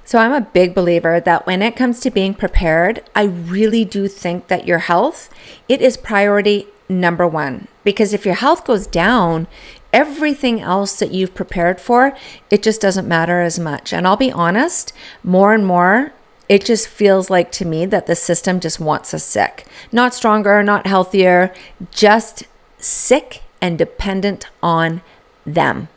So I'm a big believer that when it comes to being prepared, I really do think that your health, it is priority number one. Because if your health goes down, everything else that you've prepared for, it just doesn't matter as much. And I'll be honest, more and more, it just feels like to me that the system just wants us sick. Not stronger, not healthier, just sick and dependent on them.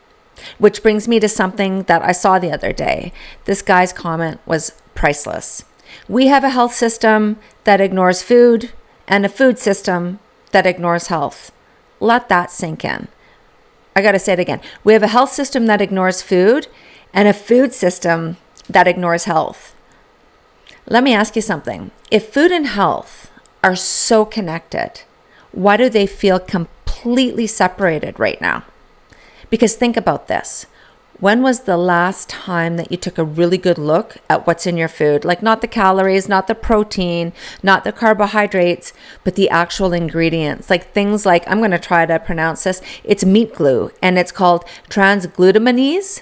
Which brings me to something that I saw the other day. This guy's comment was priceless. We have a health system that ignores food and a food system that ignores health. Let that sink in. I got to say it again. We have a health system that ignores food and a food system that ignores health. Let me ask you something. If food and health are so connected, why do they feel completely separated right now? Because think about this. When was the last time that you took a really good look at what's in your food? Like not the calories, not the protein, not the carbohydrates, but the actual ingredients. Like things like, I'm going to try to pronounce this. It's meat glue and it's called transglutaminase.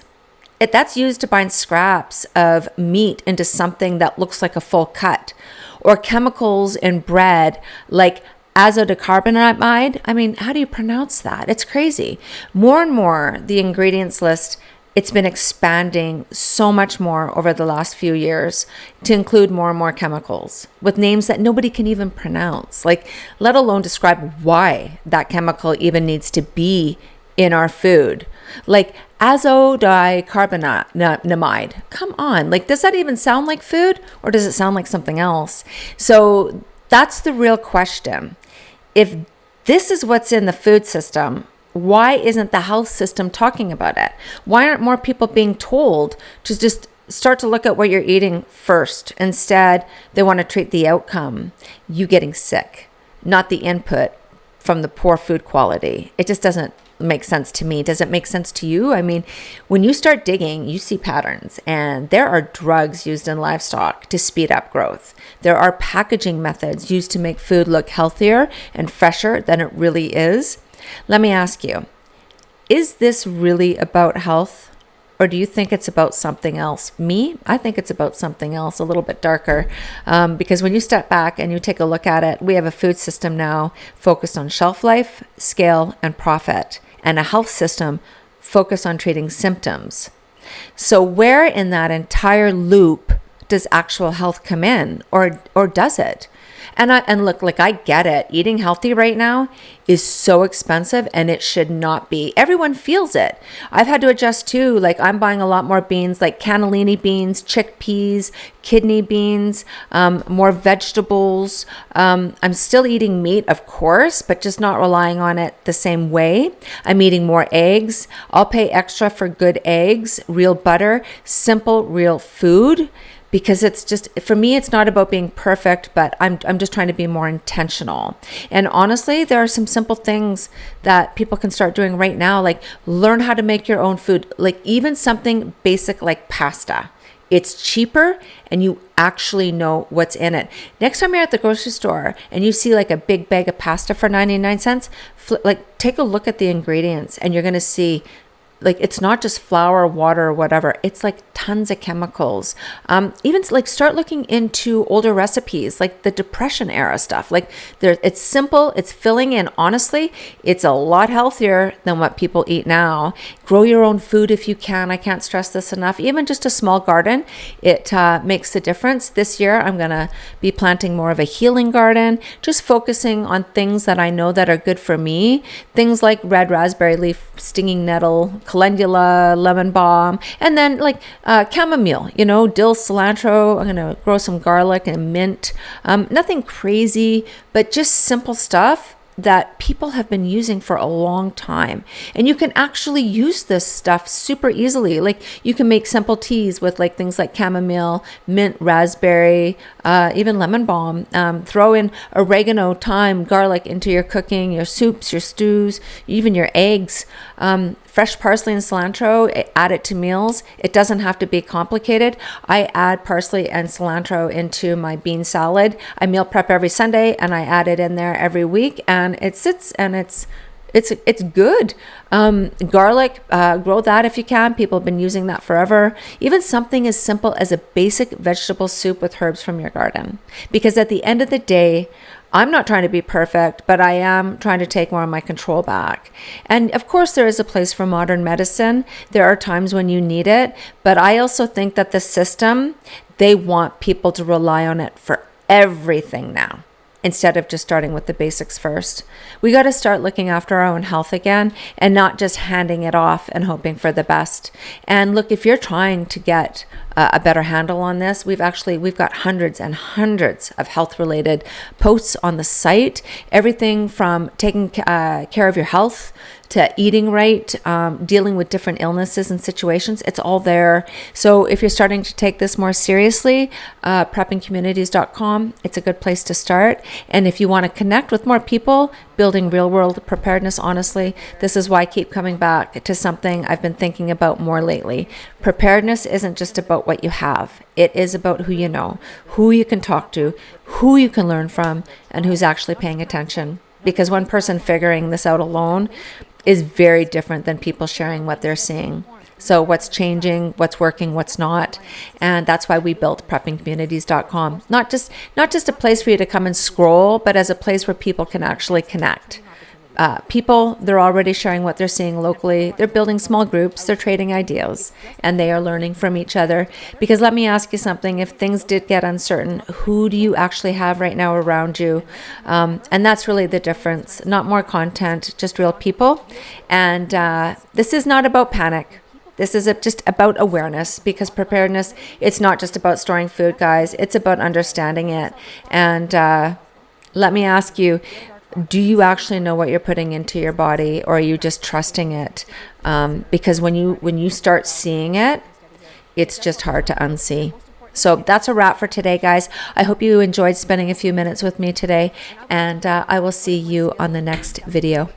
That's used to bind scraps of meat into something that looks like a full cut. Or chemicals in bread like azodicarbonamide. I mean, how do you pronounce that? It's crazy. More and more, the ingredients list, it's been expanding so much more over the last few years to include more and more chemicals with names that nobody can even pronounce, like let alone describe why that chemical even needs to be in our food. Like azodicarbonamide. Come on. Like, does that even sound like food or does it sound like something else? So that's the real question. If this is what's in the food system, why isn't the health system talking about it? Why aren't more people being told to just start to look at what you're eating first? Instead, they want to treat the outcome, you getting sick, not the input from the poor food quality. It just doesn't make sense to me. Does it make sense to you? I mean, when you start digging, you see patterns, and there are drugs used in livestock to speed up growth. There are packaging methods used to make food look healthier and fresher than it really is. Let me ask you, is this really about health? Or do you think it's about something else? Me, I think it's about something else, a little bit darker. Because when you step back and you take a look at it, we have a food system now focused on shelf life, scale, and profit, and a health system focused on treating symptoms. So where in that entire loop does actual health come in, or does it? And look, like I get it. Eating healthy right now is so expensive and it should not be. Everyone feels it. I've had to adjust too. Like I'm buying a lot more beans, like cannellini beans, chickpeas, kidney beans, more vegetables. I'm still eating meat, of course, but just not relying on it the same way. I'm eating more eggs. I'll pay extra for good eggs, real butter, simple, real food. Because it's just, for me, it's not about being perfect, but I'm just trying to be more intentional. And honestly, there are some simple things that people can start doing right now, like learn how to make your own food, like even something basic like pasta. It's cheaper and you actually know what's in it. Next time you're at the grocery store and you see like a big bag of pasta for 99 cents, like take a look at the ingredients and you're going to see like it's not just flour, water, or whatever. It's like tons of chemicals. Even like start looking into older recipes, like the Depression era stuff. Like it's simple, it's filling in. Honestly, it's a lot healthier than what people eat now. Grow your own food if you can. I can't stress this enough. Even just a small garden, it makes a difference. This year, I'm gonna be planting more of a healing garden, just focusing on things that I know that are good for me. Things like red raspberry leaf, stinging nettle, calendula, lemon balm, and then like chamomile, dill, cilantro. I'm going to grow some garlic and mint. Nothing crazy, but just simple stuff that people have been using for a long time. And you can actually use this stuff super easily. Like you can make simple teas with like things like chamomile, mint, raspberry, even lemon balm. Throw in oregano, thyme, garlic into your cooking, your soups, your stews, even your eggs. Fresh parsley and cilantro, add it to meals. It doesn't have to be complicated. I add parsley and cilantro into my bean salad. I meal prep every Sunday and I add it in there every week, and it sits and it's It's good. Garlic, grow that if you can. People have been using that forever. Even something as simple as a basic vegetable soup with herbs from your garden. Because at the end of the day, I'm not trying to be perfect, but I am trying to take more of my control back. And of course, there is a place for modern medicine. There are times when you need it. But I also think that the system, they want people to rely on it for everything now, instead of just starting with the basics first. We got to start looking after our own health again and not just handing it off and hoping for the best. And look, if you're trying to get a better handle on this, we've got hundreds and hundreds of health related posts on the site, everything from taking care of your health to eating right, dealing with different illnesses and situations. It's all there. So if you're starting to take this more seriously, preppingcommunities.com, it's a good place to start. And if you want to connect with more people building real world preparedness, honestly, this is why I keep coming back to something I've been thinking about more lately. Preparedness isn't just about what you have. It is about who you know, who you can talk to, who you can learn from, and who's actually paying attention. Because one person figuring this out alone is very different than people sharing what they're seeing. So what's changing, what's working, what's not. And that's why we built preppingcommunities.com. Not just a place for you to come and scroll, but as a place where people can actually connect. People, they're already sharing what they're seeing locally. They're building small groups, they're trading ideas, and they are learning from each other. Because let me ask you something, if things did get uncertain, who do you actually have right now around you? And that's really the difference. Not more content, just real people. And this is not about panic. This is just about awareness, because preparedness, it's not just about storing food, guys. It's about understanding it. And let me ask you, do you actually know what you're putting into your body, or are you just trusting it? Because when you start seeing it, it's just hard to unsee. So that's a wrap for today, guys. I hope you enjoyed spending a few minutes with me today, and I will see you on the next video.